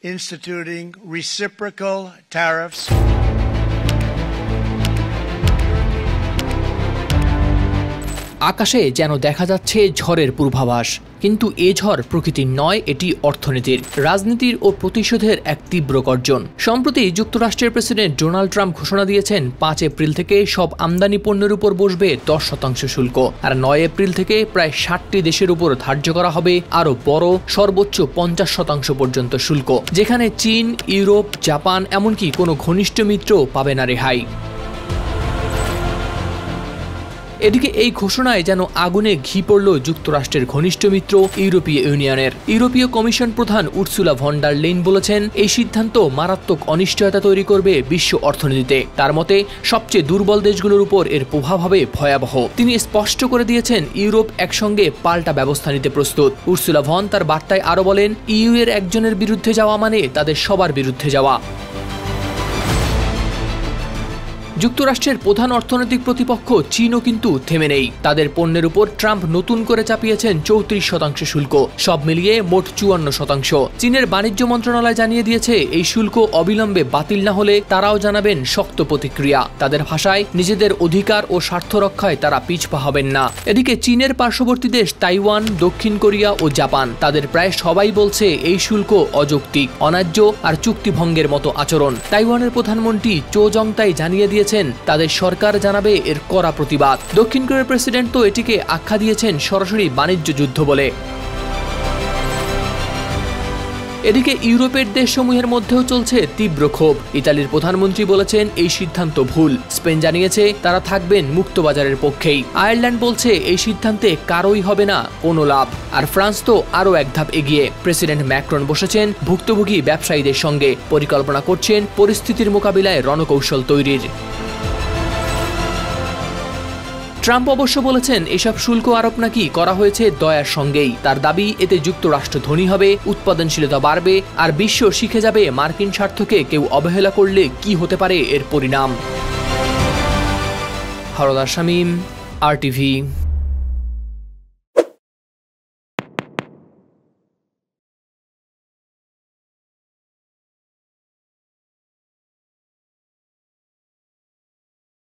instituting reciprocal tariffs. আকাশে যেন দেখা যাচ্ছে ঝড়ের পূর্বাভাস, কিন্তু এ ঝড় প্রকৃতির নয়, এটি অর্থনীতির, রাজনীতির ও প্রতিশোধের এক তীব্র গর্জন। সম্প্রতি যুক্তরাষ্ট্রের প্রেসিডেন্ট ডোনাল্ড ট্রাম্প ঘোষণা দিয়েছেন ৫ এপ্রিল থেকে সব আমদানি পণ্যের উপর বসবে ১০% শুল্ক, আর ৯ এপ্রিল থেকে প্রায় ৬০টি দেশের উপর ধার্য করা হবে আরও বড় সর্বোচ্চ ৫০% পর্যন্ত শুল্ক, যেখানে চীন, ইউরোপ, জাপান এমনকি কোনো ঘনিষ্ঠ মিত্রও পাবে না রেহাই। এদিকে এই ঘোষণায় যেন আগুনে ঘি পড়ল যুক্তরাষ্ট্রের ঘনিষ্ঠ মিত্র ইউরোপীয় ইউনিয়নের। ইউরোপীয় কমিশন প্রধান উর্সুলা ভন ডার লেইন বলেছেন, এই সিদ্ধান্ত মারাত্মক অনিশ্চয়তা তৈরি করবে বিশ্ব অর্থনীতিতে। তার মতে সবচেয়ে দুর্বল দেশগুলোর উপর এর প্রভাব হবে ভয়াবহ। তিনি স্পষ্ট করে দিয়েছেন, ইউরোপ একসঙ্গে পাল্টা ব্যবস্থা নিতে প্রস্তুত। উর্সুলা ভন তার বার্তায় আরও বলেন, ইইউ এর একজনের বিরুদ্ধে যাওয়া মানে তাদের সবার বিরুদ্ধে যাওয়া। যুক্তরাষ্ট্রের প্রধান অর্থনৈতিক প্রতিপক্ষ চীনও কিন্তু থেমে নেই। তাদের পণ্যের উপর ট্রাম্প নতুন করে চাপিয়েছেন ৩৪% শুল্ক, সব মিলিয়ে মোট ৫৪%। চীনের বাণিজ্য মন্ত্রণালয় জানিয়ে দিয়েছে, এই শুল্ক অবিলম্বে বাতিল না হলে তারাও জানাবেন শক্ত প্রতিক্রিয়া। তাদের ভাষায়, নিজেদের অধিকার ও স্বার্থ রক্ষায় তারা পিছপা হবেন না। এদিকে চীনের পার্শ্ববর্তী দেশ তাইওয়ান, দক্ষিণ কোরিয়া ও জাপান, তাদের প্রায় সবাই বলছে এই শুল্ক অযৌক্তিক, অন্যায্য আর চুক্তিভঙ্গের মতো আচরণ। তাইওয়ানের প্রধানমন্ত্রী চো জংতাই জানিয়ে দিয়েছেন, তাদের সরকার জানাবে এর কড়া প্রতিবাদ। দক্ষিণ কোরিয়ার প্রেসিডেন্ট তো এটিকে আখ্যা দিয়েছেন সরাসরি বাণিজ্য যুদ্ধ বলে। এদিকে ইউরোপের দেশসমূহের মধ্যেও চলছে তীব্র ক্ষোভ। ইতালির প্রধানমন্ত্রী বলেছেন, এই সিদ্ধান্ত ভুল। স্পেন জানিয়েছে তারা থাকবেন মুক্তবাজারের পক্ষেই। আয়ারল্যান্ড বলছে এই সিদ্ধান্তে কারোই হবে না কোনো লাভ। আর ফ্রান্স তো আরও এক ধাপ এগিয়ে। প্রেসিডেন্ট ম্যাক্রন বসেছেন ভুক্তভোগী ব্যবসায়ীদের সঙ্গে, পরিকল্পনা করছেন পরিস্থিতির মোকাবিলায় রণকৌশল তৈরির। ট্রাম্প অবশ্য বলেছেন, এসব শুল্ক আরোপ নাকি করা হয়েছে দয়ার সঙ্গেই। তার দাবি, এতে যুক্তরাষ্ট্র ধনী হবে, উৎপাদনশীলতা বাড়বে, আর বিশ্ব শিখে যাবে মার্কিন স্বার্থকে কেউ অবহেলা করলে কি হতে পারে এর পরিণাম। হরদার শামীম, RTV।